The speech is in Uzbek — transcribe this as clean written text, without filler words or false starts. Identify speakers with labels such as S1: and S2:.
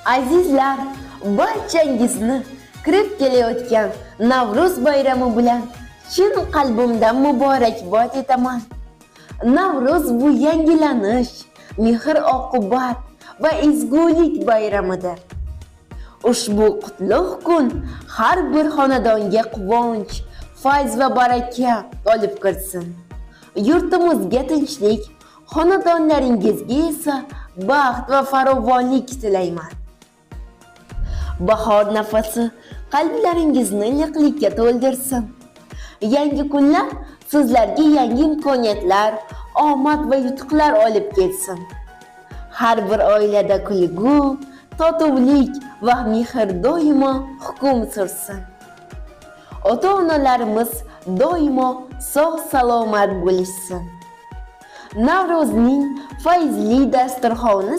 S1: Azizlar, barchangizni kirib kelayotgan Navro'z bayrami bilan chin qalbimdan muborakbod etaman. Navro'z bu yangilanish, mehr-oqibat va ezgulik bayramidir. Ushbu qutlug' kun har bir xonadonga quvonch, fayz va baraka olib kirsin. Yurtimizga tinchlik, xonadonlaringizga esa baxt va farovonlik tilayman. Bahor nafasi qalblaringizni iliqlikka to'ldirsin. Yangi kunlar sizlarga yangi imkoniyatlar, omad va yutuqlar olib kelsin. Har bir oilada kulgu, totuvlik va mehr doimo hukm sursin. Ota-onalarimiz doimo sog'-salomat bo'lishsin. Navro'zning fayzli dasturxoni